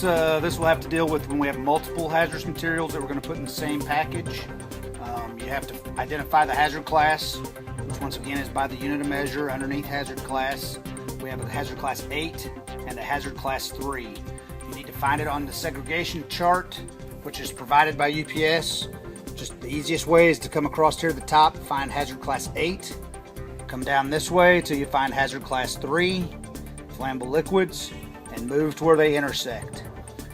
this will have to deal with when we have multiple hazardous materials that we're going to put in the same package. You have to identify the hazard class, which once again is by the unit of measure underneath hazard class. We have a hazard class 8 and a hazard class 3. You need to find it on the segregation chart, which is provided by UPS. Just the easiest way is to come across here at the top, find hazard class 8, come down this way till you find hazard class 3, flammable liquids, and move to where they intersect.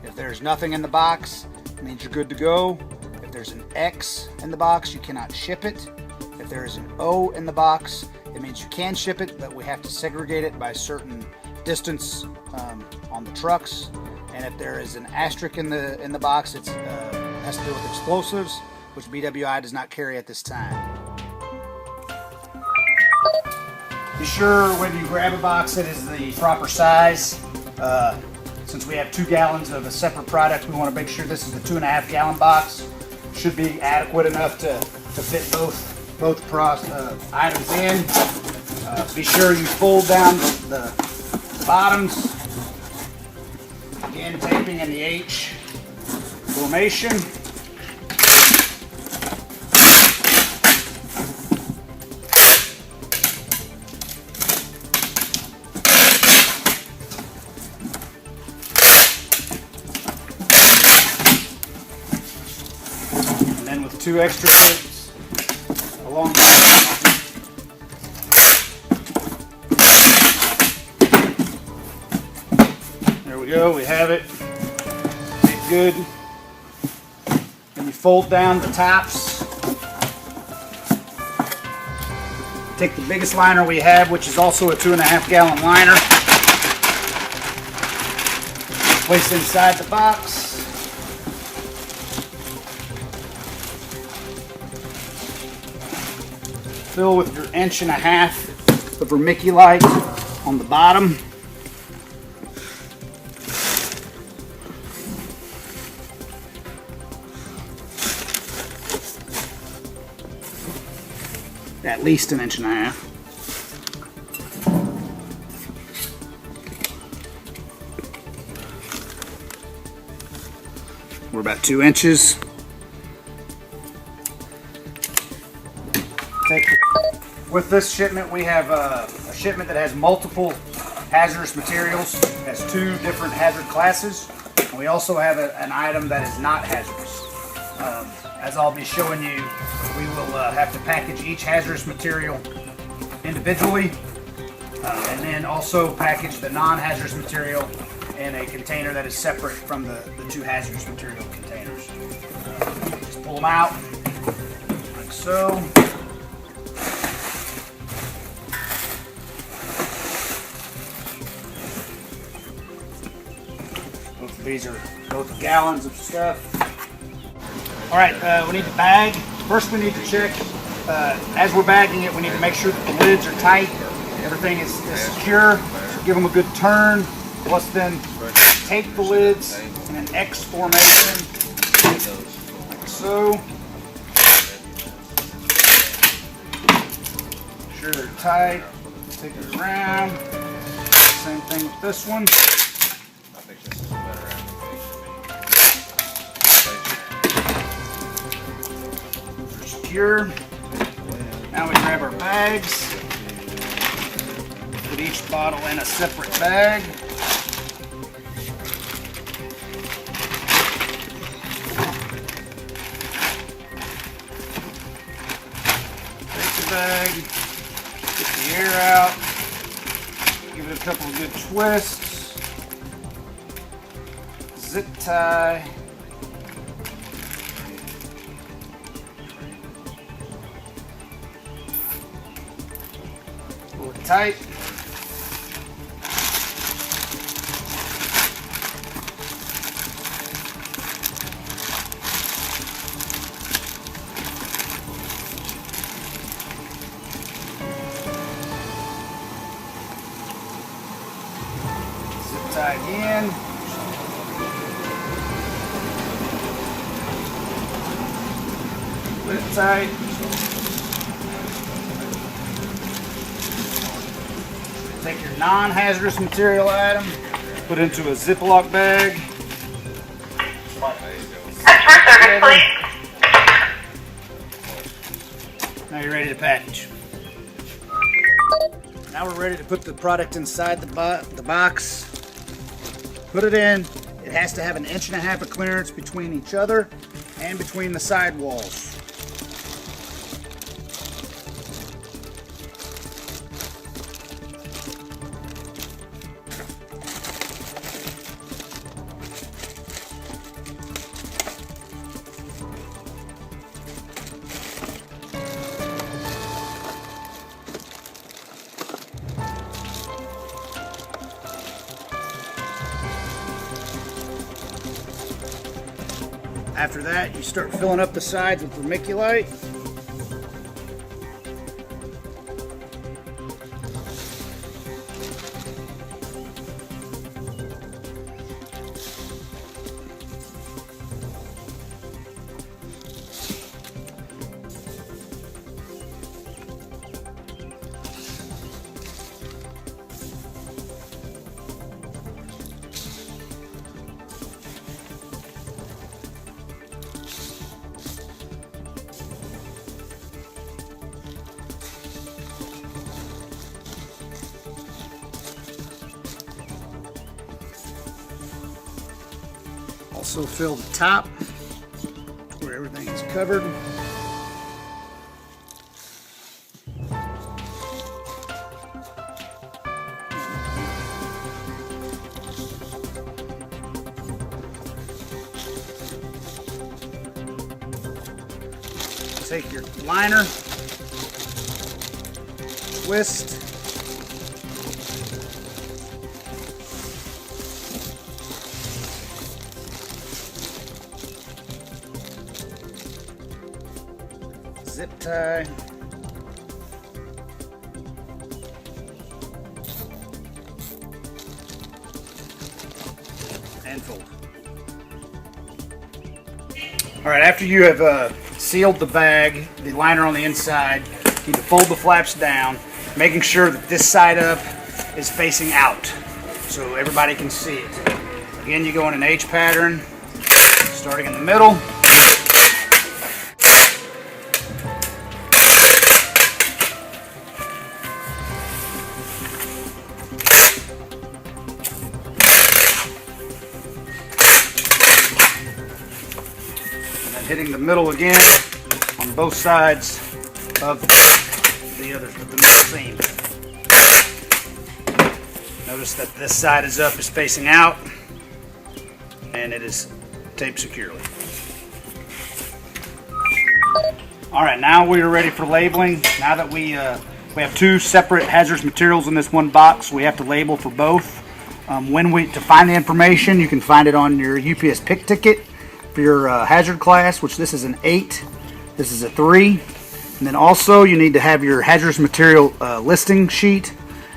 If there's nothing in the box, it means you're good to go. If there's an X in the box, you cannot ship it. If there is an O in the box, it means you can ship it, but we have to segregate it by a certain distance on the trucks. And if there is an asterisk in the box, it has to do with explosives, which BWI does not carry at this time. Be sure when you grab a box that is the proper size. Since we have 2 gallons of a separate product, we want to make sure this is the 2.5 gallon box. Should be adequate enough to fit both items in. Be sure you fold down the bottoms. Again, taping in the H formation. And then with 2 extra clips along the bottom. There we go, we have it. It's good. And you fold down the tops. Take the biggest liner we have, which is also a 2.5 gallon liner. Place it inside the box. Fill with your 1.5 inches of vermiculite on the bottom. At least 1.5 inches. We're about 2 inches. With this shipment, we have a shipment that has multiple hazardous materials. It has 2 different hazard classes. And we also have an item that is not hazardous. As I'll be showing you, we will have to package each hazardous material individually, and then also package the non-hazardous material in a container that is separate from the 2 hazardous material containers. Just pull them out, like so. These are both gallons of stuff. All right, we need to bag. First we need to check, as we're bagging it, we need to make sure that the lids are tight, everything is secure. So give them a good turn. Let's then tape the lids in an X formation, like so. Make sure they're tight. Take it around. Same thing with this one. Secure. Now we grab our bags. Put each bottle in a separate bag. Take the bag. Get the air out. Give it a couple of good twists. Zip tie. Pull it tight. Zip tie again. Lip tight. Take your non-hazardous material item, put it into a Ziploc bag. Customer service, please. Now you're ready to package. Now we're ready to put the product inside the box. Put it in. It has to have 1.5 inches of clearance between each other and between the side walls. After that, you start filling up the sides with vermiculite. Also fill the top where everything is covered. Take your liner, twist, zip tie, and fold. All right, after you have sealed the bag, the liner on the inside, you need to fold the flaps down, making sure that this side up is facing out so everybody can see it. Again, you go in an H pattern, starting in the middle. Hitting the middle again on both sides of the middle seam. Notice that this side is up, is facing out, and it is taped securely. All right, now we are ready for labeling. Now that we have two separate hazardous materials in this one box, we have to label for both. To find the information, you can find it on your UPS pick ticket. For your hazard class, which this is an 8, this is a 3, and then also you need to have your hazardous material listing sheet,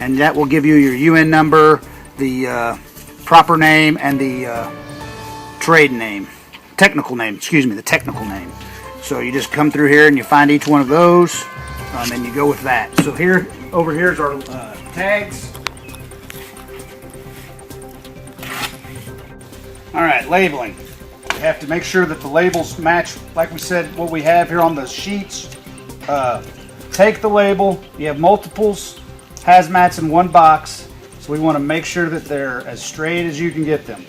and that will give you your UN number, the proper name, and the trade name, the technical name. So you just come through here and you find each one of those, and you go with that. So over here is our tags. All right, labeling. You have to make sure that the labels match, like we said, what we have here on the sheets. Take the label. You have multiples hazmats in one box, so we want to make sure that they're as straight as you can get them.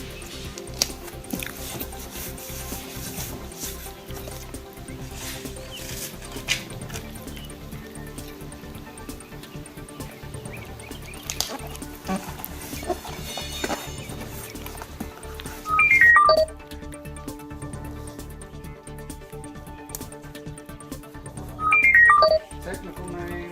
Technical name.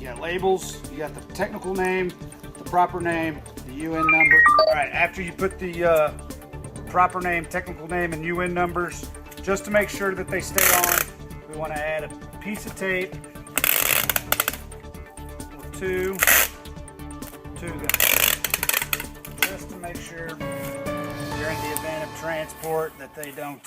You got labels, you got the technical name, the proper name, the UN number. All right, after you put the proper name, technical name, and UN numbers, just to make sure that they stay on, we want to add a piece of tape or two to them, just to make sure during the event of transport that they don't